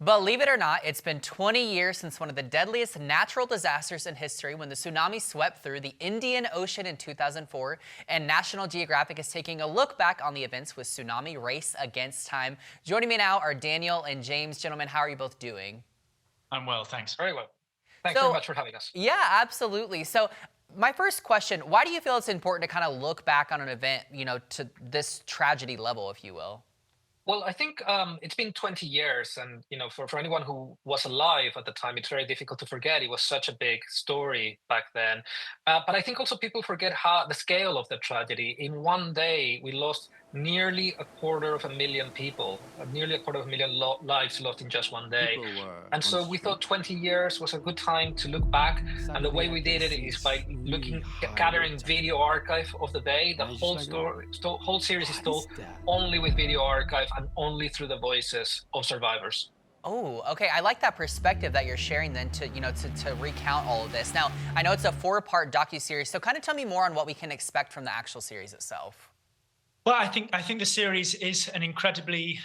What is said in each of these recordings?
Believe it or not, it's been 20 years since one of the deadliest natural disasters in history when the tsunami swept through the Indian Ocean in 2004, and National Geographic is taking a look back on the events with Tsunami Race Against Time. Joining me now are Daniel and James. Gentlemen, how are you both doing? I'm well, thanks. Very well. Thanks very So, much for having us. yeah, absolutely. So, my first question, why do you feel it's important to kind of look back on an event, to this tragedy level, if you will? Well, I think it's been 20 years, and for anyone who was alive at the time, it's very difficult to forget. It was such a big story back then. But I think also people forget how the scale of the tragedy. In one day, we lost nearly a quarter of a million people, nearly a quarter of a million lives lost in just one day. People were And on so we thought street. 20 years was a good time to look back. And the way Suddenly I we can did it see is it's by really high gathering water. video archive of the day. The And I just whole like, story, whole series is what told is that? only with video archive and only through the voices of survivors. Oh, okay. I like that perspective that you're sharing then to recount all of this. Now, I know it's a four-part docuseries, so kind of tell me more on what we can expect from the actual series itself. Well, I think the series is an incredibly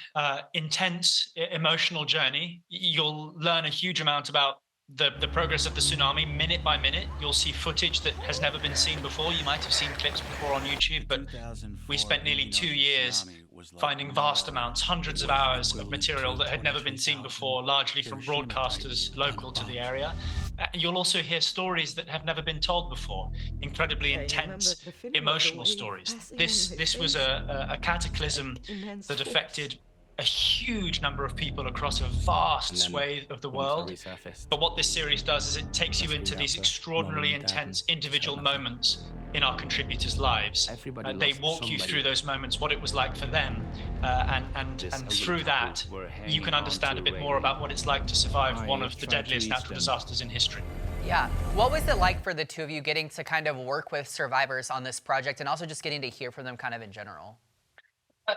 intense, emotional journey. You'll learn a huge amount about the progress of the tsunami minute by minute. You'll see footage that has never been seen before. You might have seen clips before on YouTube, but we spent nearly 2 years finding vast amounts, hundreds of hours of material that had never been seen before, largely from broadcasters local to the area. You'll also hear stories that have never been told before, incredibly intense, emotional stories. This was a cataclysm that affected a huge number of people across a vast swathe of the world. But what this series does is it takes you into these extraordinarily intense individual moments in our contributors' lives. They walk you through those moments, what it was like for them, and through that, you can understand a bit more about what it's like to survive one of the deadliest natural disasters in history. Yeah. What was it like for the two of you getting to kind of work with survivors on this project and also just getting to hear from them kind of in general?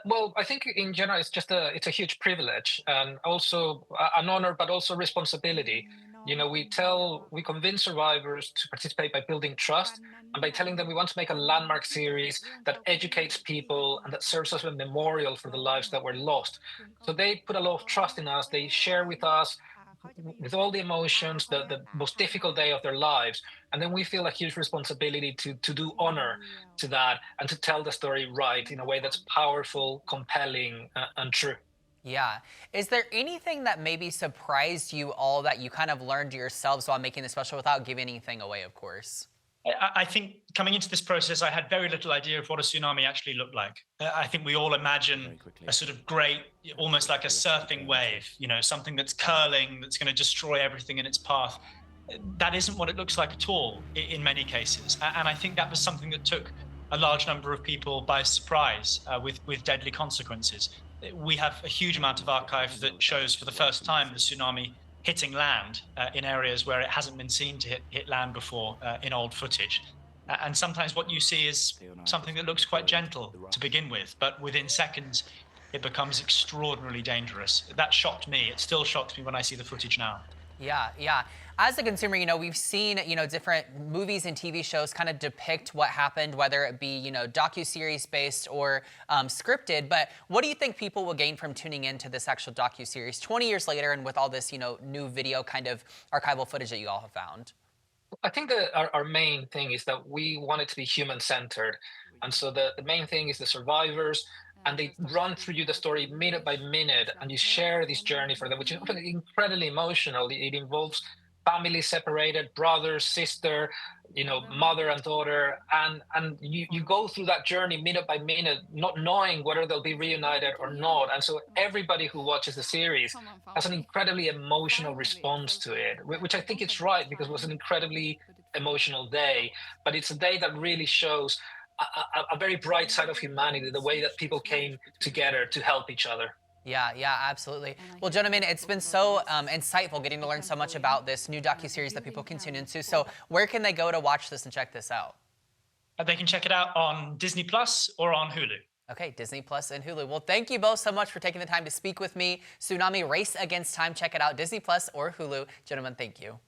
Well, I think in general it's a huge privilege and also an honor, but also responsibility. We convince survivors to participate by building trust and by telling them we want to make a landmark series that educates people and that serves as a memorial for the lives that were lost. So they put a lot of trust in us. They share with us with all the emotions, the most difficult day of their lives. And then we feel a huge responsibility to do honor to that and to tell the story right in a way that's powerful, compelling, and true. Yeah. Is there anything that maybe surprised you all that you kind of learned yourselves while making this special without giving anything away, of course? I think coming into this process, I had very little idea of what a tsunami actually looked like. I think we all imagine a sort of great, almost like a surfing wave, something that's curling, that's going to destroy everything in its path. That isn't what it looks like at all in many cases. And I think that was something that took a large number of people by surprise with deadly consequences. We have a huge amount of archive that shows for the first time the tsunami hitting land in areas where it hasn't been seen to hit land before in old footage. And sometimes what you see is something that looks quite gentle to begin with, but within seconds, it becomes extraordinarily dangerous. That shocked me. It still shocks me when I see the footage now. Yeah, yeah. As a consumer, we've seen, different movies and TV shows kind of depict what happened, whether it be, docuseries based or scripted. But what do you think people will gain from tuning into this actual docuseries 20 years later and with all this, new video kind of archival footage that you all have found? I think that our main thing is that we want it to be human centered. And so the main thing is the survivors, and they run through you the story minute by minute, and you share this journey for them, which is often incredibly emotional. It involves family separated, brother, sister, mother and daughter, and you go through that journey minute by minute, not knowing whether they'll be reunited or not. And so everybody who watches the series has an incredibly emotional response to it, which I think it's right because it was an incredibly emotional day, but it's a day that really shows a very bright side of humanity, the way that people came together to help each other. Yeah, yeah, absolutely. Well, gentlemen, it's been so insightful getting to learn so much about this new docuseries that people can tune into. So where can they go to watch this and check this out? They can check it out on Disney Plus or on Hulu. Okay, Disney Plus and Hulu. Well, thank you both so much for taking the time to speak with me. Tsunami Race Against Time. Check it out, Disney Plus or Hulu. Gentlemen, thank you.